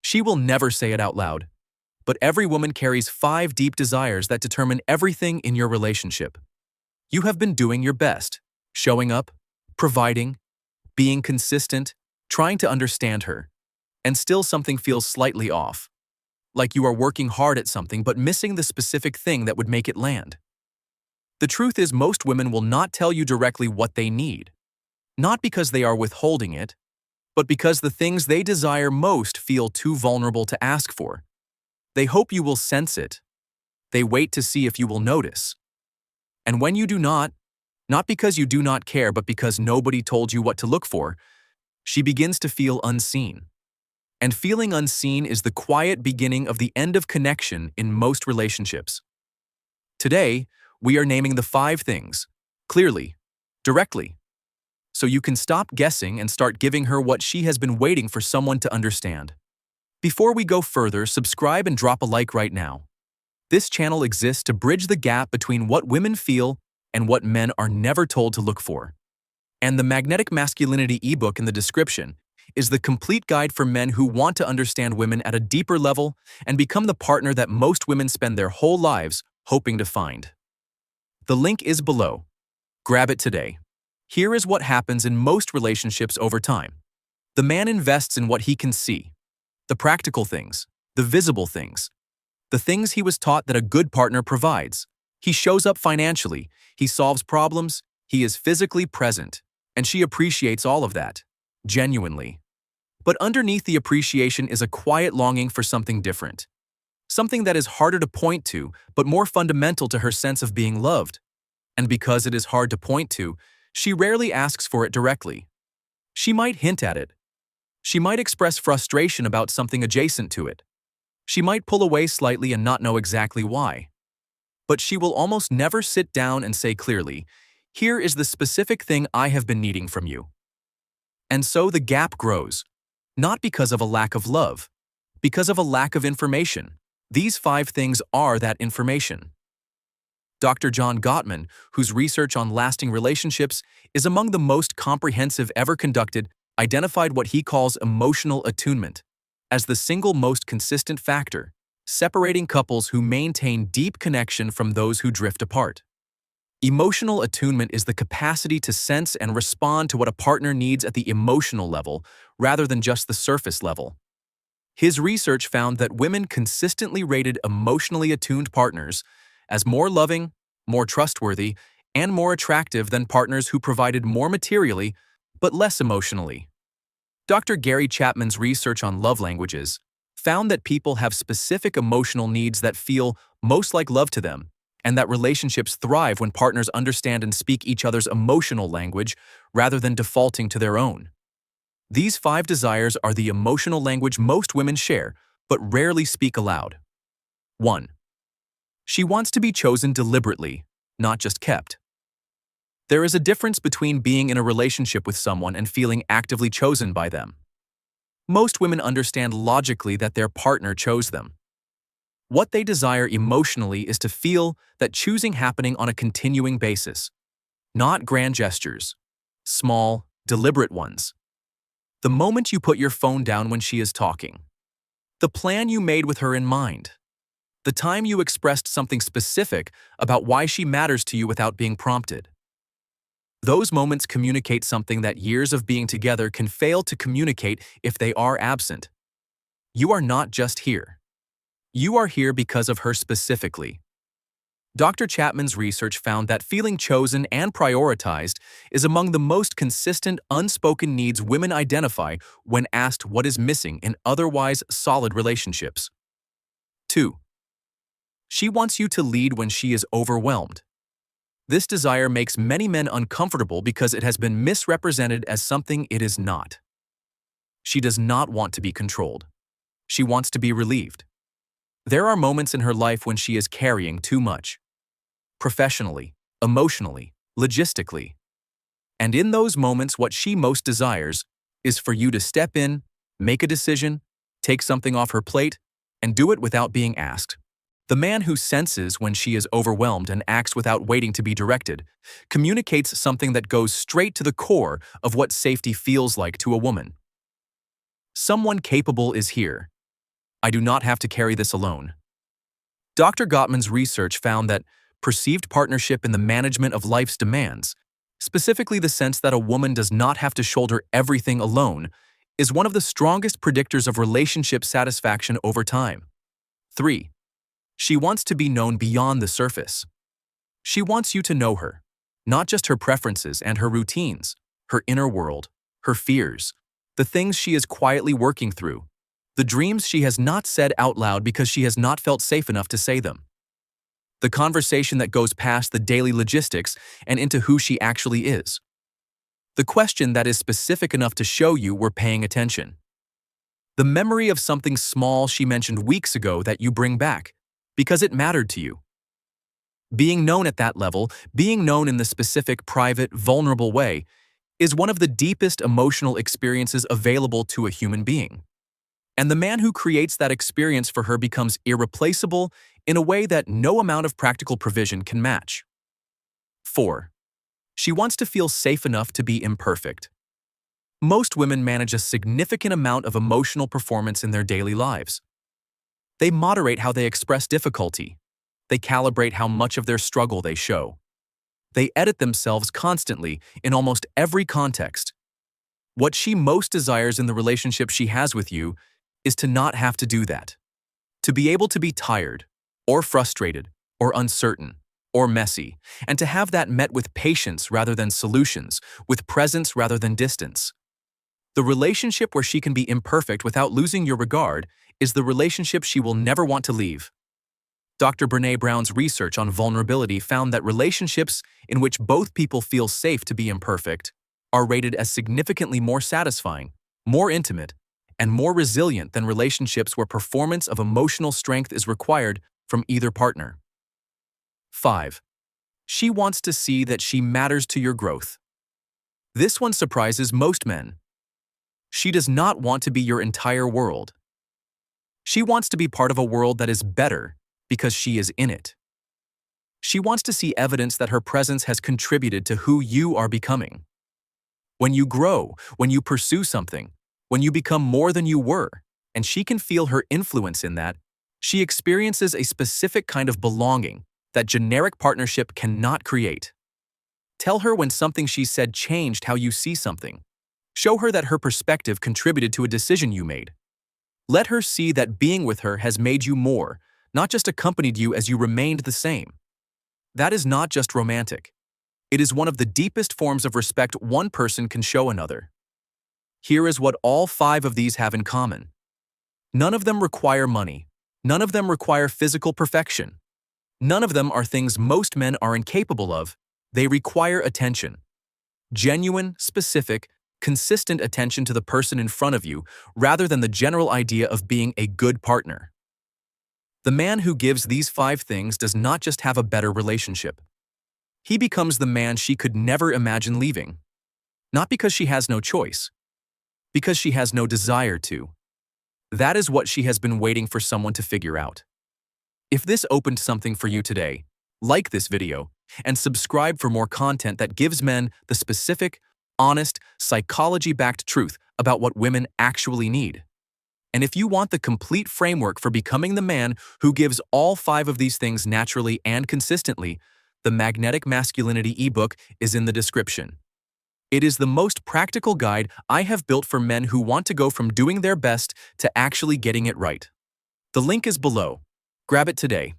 She will never say it out loud, but every woman carries 5 deep desires that determine everything in your relationship. You have been doing your best, showing up, providing, being consistent, trying to understand her, and still something feels slightly off. Like you are working hard at something but missing the specific thing that would make it land. The truth is, most women will not tell you directly what they need, not because they are withholding it, but because the things they desire most feel too vulnerable to ask for. They hope you will sense it. They wait to see if you will notice. And when you do not because you do not care, but because nobody told you what to look for, she begins to feel unseen. And feeling unseen is the quiet beginning of the end of connection in most relationships. Today, we are naming the 5 things, clearly, directly, so you can stop guessing and start giving her what she has been waiting for someone to understand. Before we go further, subscribe and drop a like right now. This channel exists to bridge the gap between what women feel and what men are never told to look for. And the Magnetic Masculinity ebook in the description is the complete guide for men who want to understand women at a deeper level and become the partner that most women spend their whole lives hoping to find. The link is below. Grab it today. Here is what happens in most relationships over time. The man invests in what he can see. The practical things, the visible things, the things he was taught that a good partner provides. He shows up financially, he solves problems, he is physically present, and she appreciates all of that, genuinely. But underneath the appreciation is a quiet longing for something different. Something that is harder to point to, but more fundamental to her sense of being loved. And because it is hard to point to, she rarely asks for it directly. She might hint at it. She might express frustration about something adjacent to it. She might pull away slightly and not know exactly why. But she will almost never sit down and say clearly, "Here is the specific thing I have been needing from you." And so the gap grows, not because of a lack of love, because of a lack of information. These 5 things are that information. Dr. John Gottman, whose research on lasting relationships is among the most comprehensive ever conducted, identified what he calls emotional attunement as the single most consistent factor, separating couples who maintain deep connection from those who drift apart. Emotional attunement is the capacity to sense and respond to what a partner needs at the emotional level rather than just the surface level. His research found that women consistently rated emotionally attuned partners as more loving, more trustworthy, and more attractive than partners who provided more materially but less emotionally. Dr. Gary Chapman's research on love languages found that people have specific emotional needs that feel most like love to them, and that relationships thrive when partners understand and speak each other's emotional language rather than defaulting to their own. These 5 desires are the emotional language most women share, but rarely speak aloud. 1. She wants to be chosen deliberately, not just kept. There is a difference between being in a relationship with someone and feeling actively chosen by them. Most women understand logically that their partner chose them. What they desire emotionally is to feel that choosing happening on a continuing basis, not grand gestures, small, deliberate ones. The moment you put your phone down when she is talking. The plan you made with her in mind. The time you expressed something specific about why she matters to you without being prompted. Those moments communicate something that years of being together can fail to communicate if they are absent. You are not just here. You are here because of her specifically. Dr. Chapman's research found that feeling chosen and prioritized is among the most consistent unspoken needs women identify when asked what is missing in otherwise solid relationships. 2. She wants you to lead when she is overwhelmed. This desire makes many men uncomfortable because it has been misrepresented as something it is not. She does not want to be controlled. She wants to be relieved. There are moments in her life when she is carrying too much. Professionally, emotionally, logistically. And in those moments, what she most desires is for you to step in, make a decision, take something off her plate, and do it without being asked. The man who senses when she is overwhelmed and acts without waiting to be directed communicates something that goes straight to the core of what safety feels like to a woman. Someone capable is here, I do not have to carry this alone. Dr. Gottman's research found that perceived partnership in the management of life's demands, specifically the sense that a woman does not have to shoulder everything alone, is one of the strongest predictors of relationship satisfaction over time. 3. She wants to be known beyond the surface. She wants you to know her, not just her preferences and her routines, her inner world, her fears, the things she is quietly working through, the dreams she has not said out loud because she has not felt safe enough to say them. The conversation that goes past the daily logistics and into who she actually is. The question that is specific enough to show you we're paying attention. The memory of something small she mentioned weeks ago that you bring back, because it mattered to you. Being known at that level, being known in the specific, private, vulnerable way, is one of the deepest emotional experiences available to a human being. And the man who creates that experience for her becomes irreplaceable in a way that no amount of practical provision can match. 4. She wants to feel safe enough to be imperfect. Most women manage a significant amount of emotional performance in their daily lives. They moderate how they express difficulty. They calibrate how much of their struggle they show. They edit themselves constantly in almost every context. What she most desires in the relationship she has with you is to not have to do that. To be able to be tired, or frustrated, or uncertain, or messy, and to have that met with patience rather than solutions, with presence rather than distance. The relationship where she can be imperfect without losing your regard is the relationship she will never want to leave. Dr. Brené Brown's research on vulnerability found that relationships in which both people feel safe to be imperfect are rated as significantly more satisfying, more intimate, and more resilient than relationships where performance of emotional strength is required from either partner. 5. She wants to see that she matters to your growth. This one surprises most men. She does not want to be your entire world. She wants to be part of a world that is better because she is in it. She wants to see evidence that her presence has contributed to who you are becoming. When you grow, when you pursue something, when you become more than you were, and she can feel her influence in that, she experiences a specific kind of belonging that generic partnership cannot create. Tell her when something she said changed how you see something. Show her that her perspective contributed to a decision you made. Let her see that being with her has made you more, not just accompanied you as you remained the same. That is not just romantic. It is one of the deepest forms of respect one person can show another. Here is what all 5 of these have in common. None of them require money. None of them require physical perfection. None of them are things most men are incapable of. They require attention. Genuine, specific, consistent attention to the person in front of you rather than the general idea of being a good partner. The man who gives these 5 things does not just have a better relationship. He becomes the man she could never imagine leaving. Not because she has no choice, because she has no desire to. That is what she has been waiting for someone to figure out. If this opened something for you today, like this video and subscribe for more content that gives men the specific, honest, psychology-backed truth about what women actually need. And if you want the complete framework for becoming the man who gives all 5 of these things naturally and consistently, the Magnetic Masculinity ebook is in the description. It is the most practical guide I have built for men who want to go from doing their best to actually getting it right. The link is below. Grab it today.